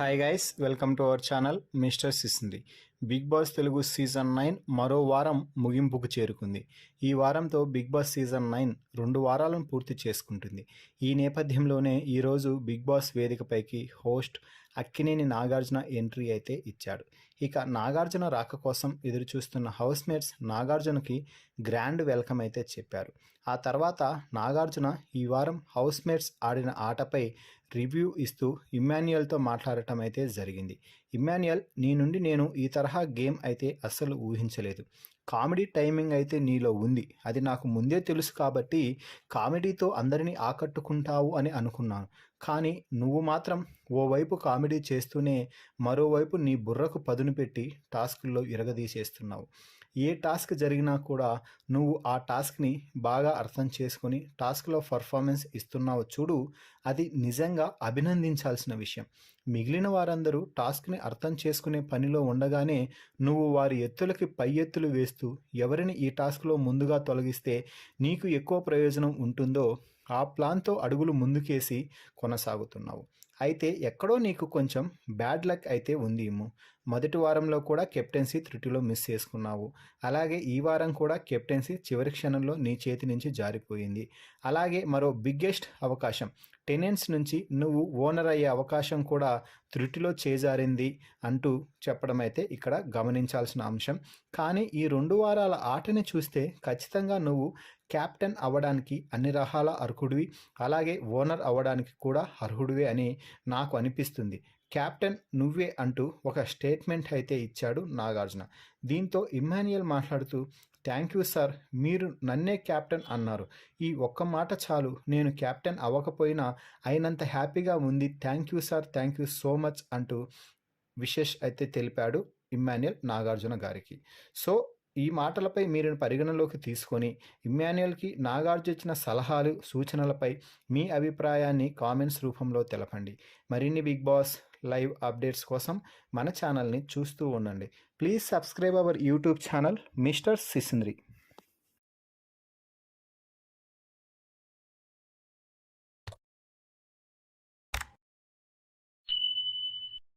Hi guys, welcome to our channel mister సిసింది. Big boss Telugu season 9 మరో వారం ముగింపుకు చేరుకుంది. ఈ వారంతో బిగ్ బాస్ సీజన్ 9 2 వారాలను పూర్తి చేసుకుంటుంది. ఈ నేపథ్యంలోనే ఈరోజు బిగ్ బాస్ వేదికపైకి హోస్ట్ అక్కినేని నాగార్జున ఎంట్రీ అయితే ఇచ్చాడు. ఇక నాగార్జున రాక కోసం ఎదురు చూస్తున్న హౌస్ మేట్స్ నాగార్జునకి గ్రాండ్ వెల్కమ్ అయితే చెప్పారు. ఆ తర్వాత నాగార్జున ఈ వారం హౌస్ మేట్స్ ఆడిన ఆటపై రివ్యూ ఇస్తూ ఇమ్మాన్యుయల్తో మాట్లాడటం అయితే జరిగింది. ఇమ్మాన్యుయల్, నీ నుండి నేను ఈ తరహా గేమ్ అయితే అస్సలు ఊహించలేదు. కామెడీ టైమింగ్ అయితే నీలో ఉంది, అది నాకు ముందే తెలుసు కాబట్టి కామెడీతో అందరినీ ఆకట్టుకుంటావు అని అనుకున్నాను. కానీ నువ్వు మాత్రం ఓవైపు కామెడీ చేస్తూనే మరోవైపు నీ బుర్రకు పదును పెట్టి టాస్కుల్లో ఇరగదీసేస్తున్నావు. ఏ టాస్క్ జరిగినా కూడా నువ్వు ఆ టాస్క్ని బాగా అర్థం చేసుకొని టాస్క్లో పర్ఫార్మెన్స్ ఇస్తున్నావు చూడు, అది నిజంగా అభినందించాల్సిన విషయం. మిగిలిన వారందరూ టాస్క్ని అర్థం చేసుకునే పనిలో ఉండగానే నువ్వు వారి ఎత్తులకి పై ఎత్తులు వేస్తూ ఎవరిని ఈ టాస్క్లో ముందుగా తొలగిస్తే నీకు ఎక్కువ ప్రయోజనం ఉంటుందో ఆ ప్లాన్తో అడుగులు ముందుకేసి కొనసాగుతున్నావు. అయితే ఎక్కడో నీకు కొంచెం బ్యాడ్ లక్ అయితే ఉంది. మొదటి వారంలో కూడా కెప్టెన్సీ త్రుటిలో మిస్ చేసుకున్నావు. అలాగే ఈ వారం కూడా కెప్టెన్సీ చివరి క్షణంలో నీ చేతి నుంచి జారిపోయింది. అలాగే మరో బిగ్గెస్ట్ అవకాశం, టెనెంట్స్ నుంచి నువ్వు ఓనర్ అయ్యే అవకాశం కూడా త్రుటిలో చేజారింది అంటూ చెప్పడం అయితే ఇక్కడ గమనించాల్సిన అంశం. కానీ ఈ 2 వారాల ఆటని చూస్తే ఖచ్చితంగా నువ్వు క్యాప్టెన్ అవ్వడానికి అన్ని రకాల అర్హుడివి, అలాగే ఓనర్ అవ్వడానికి కూడా అర్హుడివే అని నాకు అనిపిస్తుంది. క్యాప్టెన్ నువ్వే అంటూ ఒక స్టేట్మెంట్ అయితే ఇచ్చాడు నాగార్జున. దీంతో ఇమ్మాన్యుయల్ మాట్లాడుతూ, థ్యాంక్ యూ సార్, మీరు నన్నే క్యాప్టెన్ అన్నారు. ఈ ఒక్క మాట చాలు, నేను క్యాప్టెన్ అవ్వకపోయినా అయినంత హ్యాపీగా ఉంది. Thank you sir, thank you so much అంటూ విషెస్ అయితే తెలిపాడు ఇమ్మాన్యుయల్ నాగార్జున గారికి. సో ఈ మాటలపై మీరు పరిగణలోకి తీసుకొని ఇమ్మాన్యుయల్కి నాగార్జున ఇచ్చిన సలహాలు సూచనలపై మీ అభిప్రాయాన్ని కామెంట్స్ రూపంలో తెలపండి. మరిన్ని బిగ్ బాస్ లైవ్ అప్డేట్స్ కోసం మన ఛానల్ని చూస్తూ ఉండండి. Please subscribe our YouTube channel mister సిసింద్రి.